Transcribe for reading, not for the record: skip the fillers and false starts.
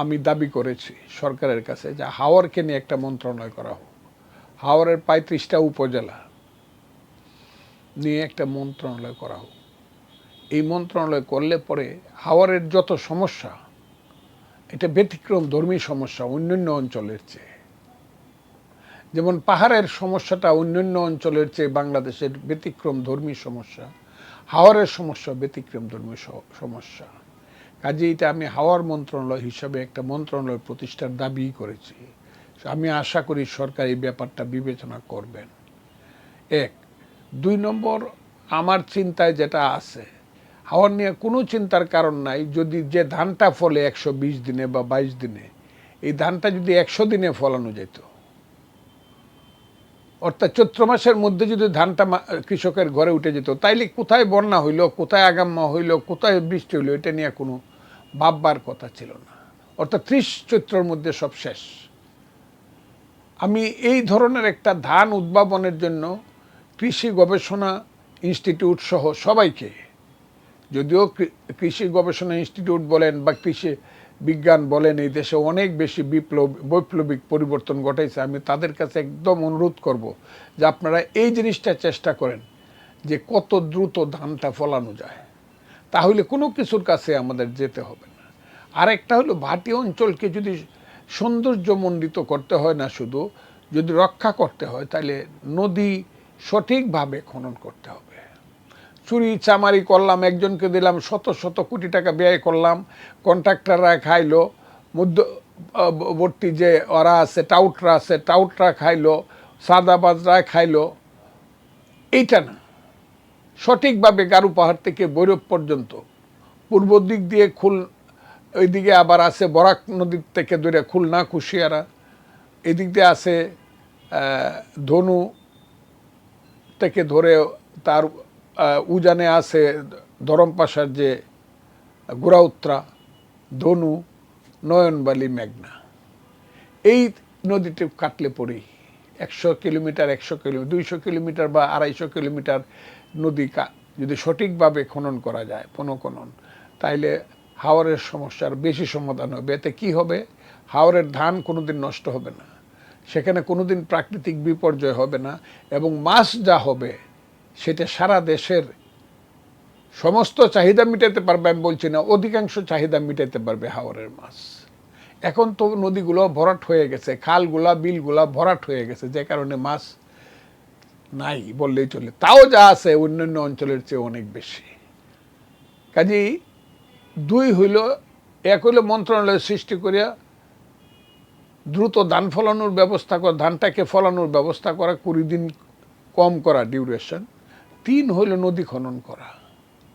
আমি দাবি করেছি সরকারের কাছে যে হাওরকে নিয়ে একটা মন্ত্রণালয় করা হোক। হাওরের ৩৫টা উপজেলা নিয়ে একটা মন্ত্রণালয় করা হোক। এই মন্ত্রণালয় করলে পরে হাওরের যত সমস্যা, এটা ব্যতিক্রম ধর্মী সমস্যা অন্যান্য অঞ্চলের চেয়ে। যেমন পাহাড়ের সমস্যাটা অন্যান্য অঞ্চলের চেয়ে বাংলাদেশের ব্যতিক্রম ধর্মী সমস্যা, হাওরের সমস্যা ব্যতিক্রম ধর্মী সমস্যা। কাজে এটা আমি হাওয়ার মন্ত্রণালয় হিসাবে একটা মন্ত্রণালয় প্রতিষ্ঠার দাবি করেছি। আমি আশা করি সরকার এই ব্যাপারটা বিবেচনা করবেন। ১। ২ নম্বর, আমার চিন্তায় যেটা আছে, হাওয়ার নিয়ে কোনো চিন্তার কারণ নাই। যদি যে ধানটা ফলে ১২০ দিনে বা ২২ দিনে, এই ধানটা যদি ১০০ দিনে ফলানো যেত, অর্থাৎ চৈত্র মাসের মধ্যে যদি ধানটা কৃষকের ঘরে উঠে যেত, তাইলে কোথায় বন্যা হইল, কোথায় আগাম্মা হইল, কোথায় বৃষ্টি হইল, এটা নিয়ে কোনো ভাববার কথা ছিল না। অর্থাৎ ৩০ চৈত্রের মধ্যে সব শেষ। আমি এই ধরনের একটা ধান উদ্ভাবনের জন্য কৃষি গবেষণা ইনস্টিটিউট সহ সবাইকে, যদিও কৃষি গবেষণা ইনস্টিটিউট বলেন বা কৃষি বিজ্ঞান বলেন এই দেশে অনেক বেশি বৈপ্লবিক পরিবর্তন ঘটাইছে, আমি তাদের কাছে একদম অনুরোধ করব যে আপনারা এই জিনিসটা চেষ্টা করেন যে কত দ্রুত ধানটা ফলানো যায়, তাহলে কোনো কিছুর কাছে আমাদের যেতে হবে না। আরেকটা হলো, ভাটি অঞ্চলকে যদি সৌন্দর্যমণ্ডিত করতে হয় না, শুধু যদি রক্ষা করতে হয়, তাহলে নদী সঠিকভাবে খনন করতে হবে। চুরি চামারি করলাম, একজনকে দিলাম, শত শত কোটি টাকা ব্যয় করলাম, কন্ট্রাক্টররা খাইলো, মধ্যবর্তী যে ওরা আছে টাউটরা আছে, টাউটরা খাইলো, সাদাবাজরা খাইলো, এইটা না। সঠিকভাবে গারু পাহাড় থেকে ভৈরব পর্যন্ত, পূর্ব দিক দিয়ে ওইদিকে আবার আছে বরাক নদীর থেকে ধরে খুলনা কুশিয়ারা, এদিক দিয়ে আছে ধনু থেকে ধরে তার উজানে আছে ধরমপাশার যে গোড়াউত্রা, ধনু, নয়নবালি, মেঘনা। এই নদীটি কাটলে পরেই ১০০ কিলোমিটার ২০০ কিলোমিটার বা ২৫০ কিলোমিটার নদী যদি সঠিকভাবে খনন করা যায়, পুনঃখনন, তাইলে হাওরের সমস্যার বেশি সমাধান হবে। এতে কি হবে? হাওরের ধান কোনোদিন নষ্ট হবে না, সেখানে কোনোদিন প্রাকৃতিক বিপর্যয় হবে না, এবং মাছ যা হবে সেটা সারা দেশের সমস্ত চাহিদা মিটাতে পারবে। আমি বলছি না, অধিকাংশ চাহিদা মিটাতে পারবে হাওরের মাছ। এখন তো নদীগুলো ভরাট হয়ে গেছে, খালগুলা বিলগুলা ভরাট হয়ে গেছে, যে কারণে মাছ নাই বললেই চলে। তাও যা আছে অন্যান্য অঞ্চলের চেয়ে অনেক বেশি। কাজেই ২ হইল, ১ হইল মন্ত্রণালয় সৃষ্টি করিয়া দ্রুত ধান ফলানোর ব্যবস্থা করা, ধানটাকে ফলানোর ব্যবস্থা করা, ২০ দিন কম করা ডিউরেশন। ৩ হইল নদী খনন করা।